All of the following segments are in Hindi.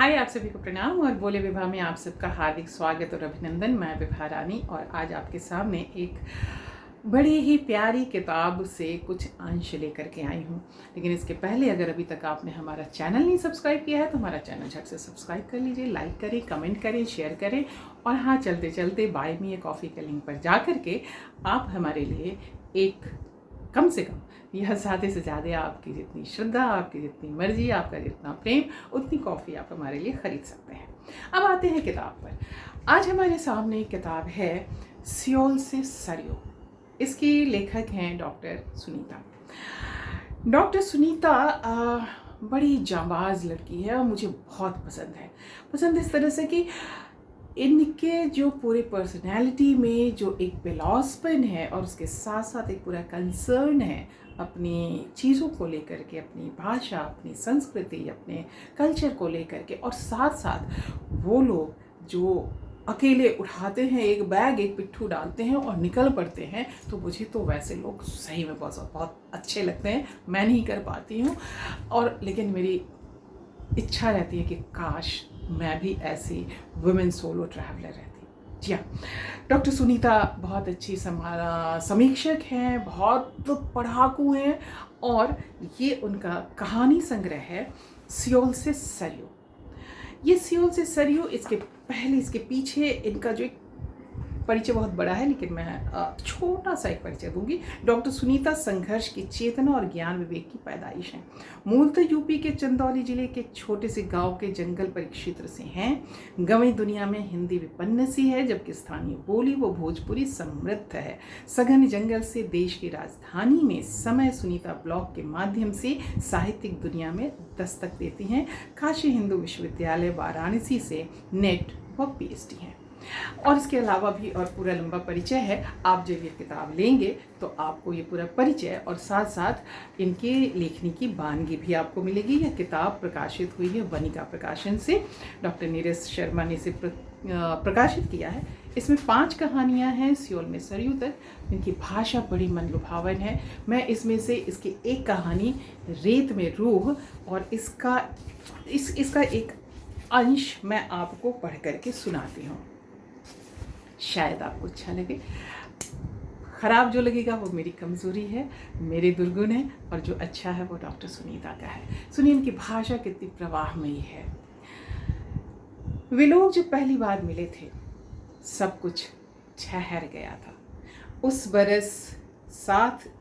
हाय, आप सभी को प्रणाम और बोले विभा में आप सबका हार्दिक स्वागत और अभिनंदन। मैं विभा रानी और आज आपके सामने एक बड़ी ही प्यारी किताब से कुछ अंश लेकर के आई हूँ। लेकिन इसके पहले अगर अभी तक आपने हमारा चैनल नहीं सब्सक्राइब किया है तो हमारा चैनल झट से सब्सक्राइब कर लीजिए, लाइक करें, कमेंट करें, शेयर करें और हाँ, चलते चलते बाय मी ए कॉफ़ी के लिंक पर जा कर के आप हमारे लिए एक कम से कम यह ज़्यादा से ज़्यादा आपकी जितनी श्रद्धा, आपकी जितनी मर्जी, आपका जितना प्रेम, उतनी कॉफ़ी आप हमारे लिए ख़रीद सकते हैं। अब आते हैं किताब पर। आज हमारे सामने एक किताब है सियोल से सरयू। इसकी लेखक हैं डॉक्टर सुनीता। डॉक्टर सुनीता बड़ी जांबाज लड़की है और मुझे बहुत पसंद इस तरह से कि इनके जो पूरे पर्सनैलिटी में जो एक बिलॉसपन है और उसके साथ साथ एक पूरा कंसर्न है अपनी चीज़ों को लेकर के, अपनी भाषा, अपनी संस्कृति, अपने कल्चर को लेकर के, और साथ साथ वो लोग जो अकेले उठाते हैं एक बैग, एक पिट्ठू डालते हैं और निकल पड़ते हैं, तो मुझे तो वैसे लोग सही में बहुत अच्छे लगते हैं। मैं नहीं कर पाती हूँ और लेकिन मेरी इच्छा रहती है कि काश मैं भी ऐसी वुमेन सोलो ट्रैवलर रहती। जी हाँ, डॉक्टर सुनीता बहुत अच्छी समीक्षक हैं, बहुत पढ़ाकू हैं और ये उनका कहानी संग्रह है सियोल से सरयू। ये सियोल से सरयू, इसके पीछे इनका जो एक परिचय बहुत बड़ा है, लेकिन मैं छोटा सा एक परिचय दूंगी। डॉक्टर सुनीता संघर्ष की चेतना और ज्ञान विवेक की पैदाइश हैं। मूलतः यूपी के चंदौली जिले के एक छोटे से गांव के जंगल परिक्षेत्र से हैं। गंवई दुनिया में हिंदी विपन्न सी है, जबकि स्थानीय बोली वो भोजपुरी समृद्ध है। सघन जंगल से देश की राजधानी में समय सुनीता ब्लॉग के माध्यम से साहित्यिक दुनिया में दस्तक देती हैं। काशी हिंदू विश्वविद्यालय वाराणसी से नेट व पीएचडी हैं। और इसके अलावा भी और पूरा लंबा परिचय है। आप जब ये किताब लेंगे तो आपको ये पूरा परिचय और साथ साथ इनके लेखनी की वानगी भी आपको मिलेगी। यह किताब प्रकाशित हुई है वनिका प्रकाशन से। डॉक्टर नीरज शर्मा ने इसे प्रकाशित किया है। इसमें 5 कहानियाँ हैं सियोल में सरयू तक। इनकी भाषा बड़ी मनलुभावन है। मैं इसमें से इसकी एक कहानी रेत में रूह और इसका एक अंश मैं आपको पढ़ करके सुनाती हूँ। शायद आपको अच्छा लगे। ख़राब जो लगेगा वो मेरी कमज़ोरी है, मेरे दुर्गुण है, और जो अच्छा है वो डॉक्टर सुनीता का है। सुनिए इनकी भाषा कितनी प्रवाहमयी है। वे लोग जब पहली बार मिले थे, सब कुछ ठहर गया था। उस बरस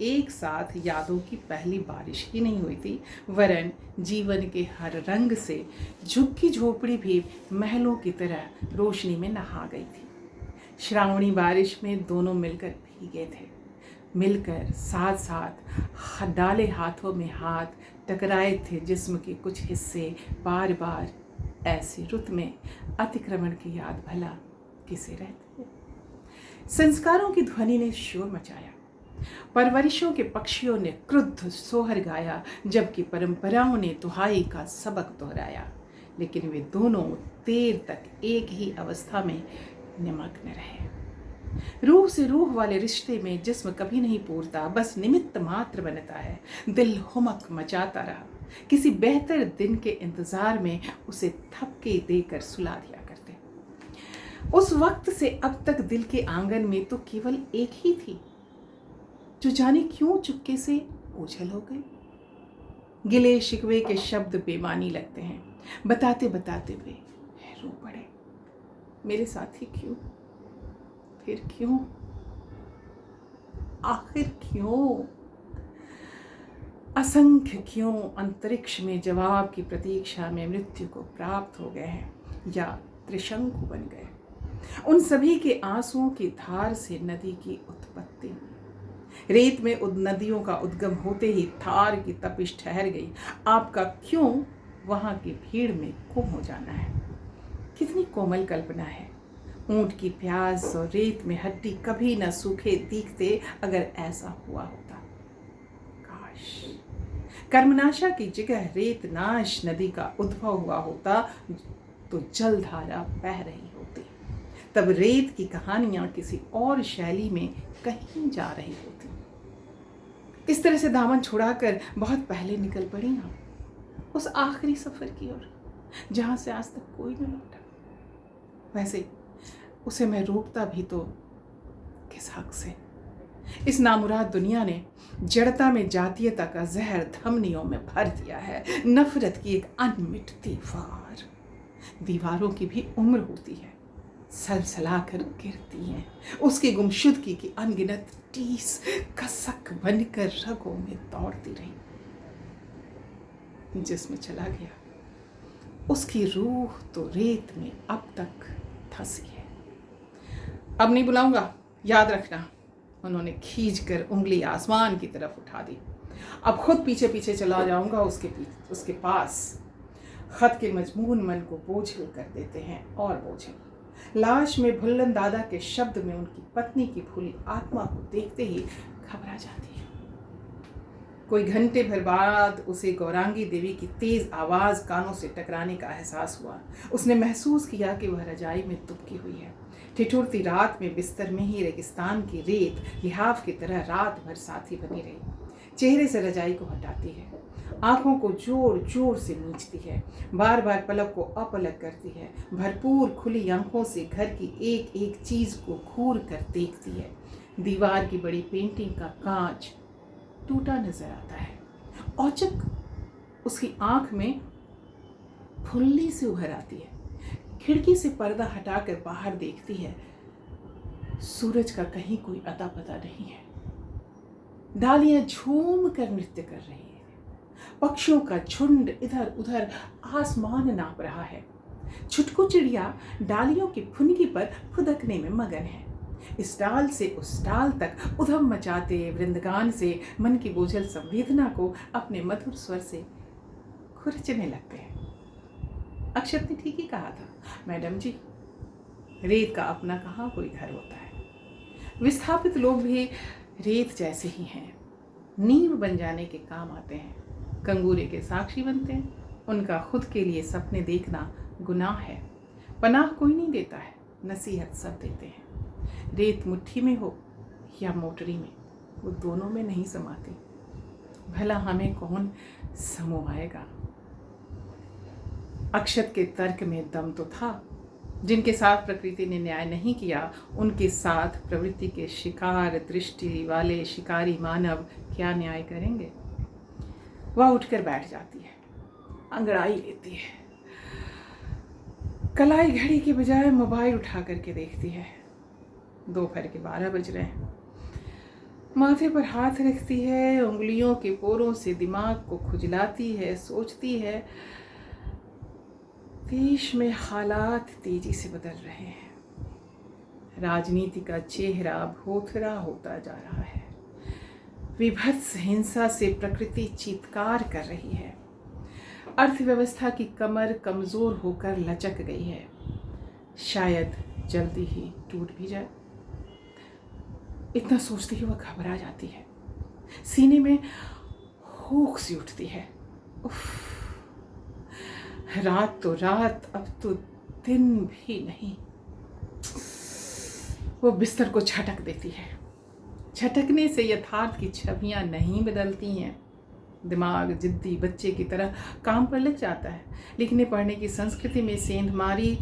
एक साथ यादों की पहली बारिश ही नहीं हुई थी, वरन जीवन के हर रंग से झुग्गी झोपड़ी भी महलों की तरह रोशनी में नहा गई थी। श्रावणी बारिश में दोनों मिलकर भीगे थे। मिलकर साथ साथ डाले हाथों में हाथ टकराए थे। जिस्म के कुछ हिस्से बार बार ऐसी रुत में अतिक्रमण की याद भला किसे रहती है। संस्कारों की ध्वनि ने शोर मचाया, परवरिशों के पक्षियों ने क्रुद्ध सोहर गाया, जबकि परंपराओं ने दुहाई का सबक दोहराया। लेकिन वे दोनों देर तक एक ही अवस्था में निमग्न रहे। रूह से रूह वाले रिश्ते में जिस्म कभी नहीं पूरता, बस निमित्त मात्र बनता है। दिल हुमक मचाता रहा। किसी बेहतर दिन के इंतजार में उसे थपके देकर सुला दिया करते। उस वक्त से अब तक दिल के आंगन में तो केवल एक ही थी, जो जाने क्यों चुपके से ओझल हो गई। गिले शिकवे के शब्द बेमानी लगते हैं। बताते बताते वे रो पड़े। मेरे साथ ही क्यों, फिर क्यों, आखिर क्यों? असंख्य क्यों अंतरिक्ष में जवाब की प्रतीक्षा में मृत्यु को प्राप्त हो गए हैं या त्रिशंकु बन गए। उन सभी के आंसुओं की धार से नदी की उत्पत्ति। रेत में नदियों का उद्गम होते ही थार की तपिश ठहर गई। आपका क्यों वहां की भीड़ में गुम हो जाना है। कितनी कोमल कल्पना है। ऊंट की प्यास और रेत में हड्डी कभी न सूखे दिखते अगर ऐसा हुआ होता। काश कर्मनाशा की जगह रेतनाश नदी का उद्भव हुआ होता तो जलधारा बह रही होती। तब रेत की कहानियां किसी और शैली में कहीं जा रही होती। इस तरह से दामन छुड़ाकर बहुत पहले निकल पड़ी आप उस आखिरी सफर की ओर। जहाँ से आज तक कोई न लौटा। वैसे उसे मैं रोकता भी तो किस हक से। इस नामुराद दुनिया ने जड़ता में जातीयता का जहर धमनियों में भर दिया है। नफरत की एक अनमिटती वार। दीवारों की भी उम्र होती है, सलसला कर गिरती हैं। उसकी गुमशुदगी की अनगिनत टीस कसक बनकर रगों में दौड़ती रही। जिसमें चला गया उसकी रूह तो रेत में अब तक धंसी है। अब नहीं बुलाऊंगा, याद रखना। उन्होंने खींच कर उंगली आसमान की तरफ उठा दी। अब खुद पीछे पीछे चला जाऊंगा उसके पास। खत के मजमून मन को बोझिल कर देते हैं और बोझिल। लाश में भुल्लन दादा के शब्द में उनकी पत्नी की भूली आत्मा को देखते ही घबरा जाती है। कोई घंटे भर बाद उसे गौरांगी देवी की तेज आवाज कानों से टकराने का एहसास हुआ। उसने महसूस किया कि वह रजाई में दुबकी हुई है। ठिठुरती रात में बिस्तर में ही रेगिस्तान की रेत लिहाफ की तरह रात भर साथी बनी रही। चेहरे से रजाई को हटाती है, आंखों को जोर जोर से नीचती है, बार बार पलक को अपलक करती है, भरपूर खुली आंखों से घर की एक एक चीज को घूर कर देखती है। दीवार की बड़ी पेंटिंग का कांच टूटा नजर आता है। औचक उसकी आंख में फुल्ली से उभर आती है। खिड़की से पर्दा हटाकर बाहर देखती है। सूरज का कहीं कोई अता पता नहीं है। डालियां झूम कर नृत्य कर रही है। पक्षियों का झुंड इधर उधर आसमान नाप रहा है। छुटकू चिड़िया डालियों की फुनगी पर फुदकने में मगन है। इस डाल से उस डाल तक उधम मचाते वृंदगान से मन की बोझल संवेदना को अपने मधुर स्वर से खुरचने लगते हैं। अक्षत ने ठीक ही कहा था, मैडम जी, रेत का अपना कहाँ कोई घर होता है। विस्थापित लोग भी रेत जैसे ही हैं, नींव बन जाने के काम आते हैं, कंगूरे के साक्षी बनते हैं। उनका खुद के लिए सपने देखना गुनाह है। पनाह कोई नहीं देता है, नसीहत सब देते हैं। रेत मुट्ठी में हो या मोटरी में, वो दोनों में नहीं समाती। भला हमें कौन समोआएगा। अक्षत के तर्क में दम तो था। जिनके साथ प्रकृति ने न्याय नहीं किया, उनके साथ प्रवृत्ति के शिकार दृष्टि वाले शिकारी मानव क्या न्याय करेंगे। वह उठकर बैठ जाती है, अंगड़ाई लेती है, कलाई घड़ी के बजाय मोबाइल उठा करके देखती है। दोपहर के 12 बज रहे हैं। माथे पर हाथ रखती है, उंगलियों के पोरों से दिमाग को खुजलाती है, सोचती है। देश में हालात तेजी से बदल रहे हैं। राजनीति का चेहरा भोथरा होता जा रहा है। विभत्स हिंसा से प्रकृति चीत्कार कर रही है। अर्थव्यवस्था की कमर कमजोर होकर लचक गई है। शायद जल्दी ही टूट भी जाए। इतना सोचते ही वह घबरा जाती है। सीने में हूक सी उठती है। उफ, रात तो रात, अब तो दिन भी नहीं। वो बिस्तर को झटक देती है। झटकने से यथार्थ की छवियां नहीं बदलती हैं। दिमाग जिद्दी बच्चे की तरह काम पर लग जाता है। लिखने पढ़ने की संस्कृति में सेंधमारी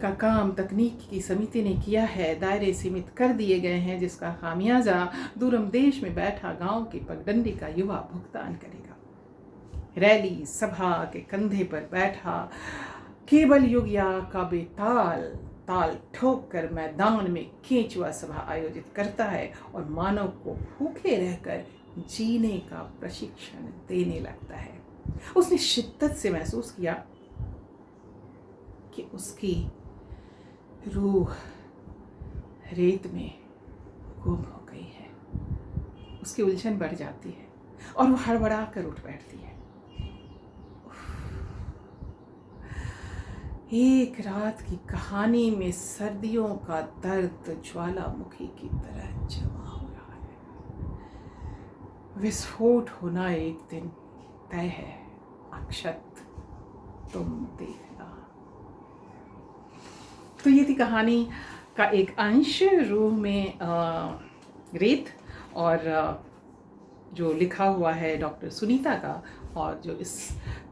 का काम तकनीक की समिति ने किया है। दायरे सीमित कर दिए गए हैं, जिसका खामियाजा दूरम देश में बैठा गांव की पगडंडी का युवा भुगतान करेगा। रैली सभा के कंधे पर बैठा केवल युगिया का बेताल ताल ठोक कर मैदान में केंचुआ सभा आयोजित करता है और मानव को भूखे रहकर जीने का प्रशिक्षण देने लगता है। उसने शिद्दत से महसूस किया कि उसकी रूह रेत में गुम हो गई है। उसकी उलझन बढ़ जाती है और वो हड़बड़ा कर उठ बैठती है। एक रात की कहानी में सर्दियों का दर्द ज्वालामुखी की तरह जमा हो रहा है। विस्फोट होना एक दिन तय है। अक्षत, तुम देखना। तो ये थी कहानी का एक अंश, रूह में रेत, और जो लिखा हुआ है डॉक्टर सुनीता का, और जो इस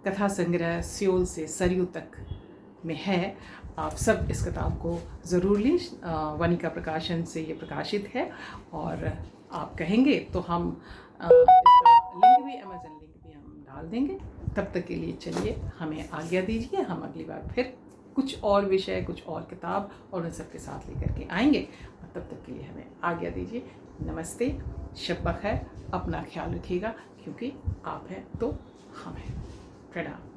कथा संग्रह सियोल से सरयू तक में है, आप सब इस किताब को ज़रूर लें। वनिका प्रकाशन से ये प्रकाशित है, और आप कहेंगे तो हम इसका लिंक भी, अमेज़न लिंक भी हम डाल देंगे। तब तक के लिए चलिए हमें आज्ञा दीजिए, हम अगली बार फिर कुछ और विषय, कुछ और किताब और उन सब के साथ लेकर के आएंगे। और तब तक के लिए हमें आज्ञा दीजिए। नमस्ते, शब बखैर, अपना ख्याल रखिएगा, क्योंकि आप हैं तो हम हैं। प्रणाम।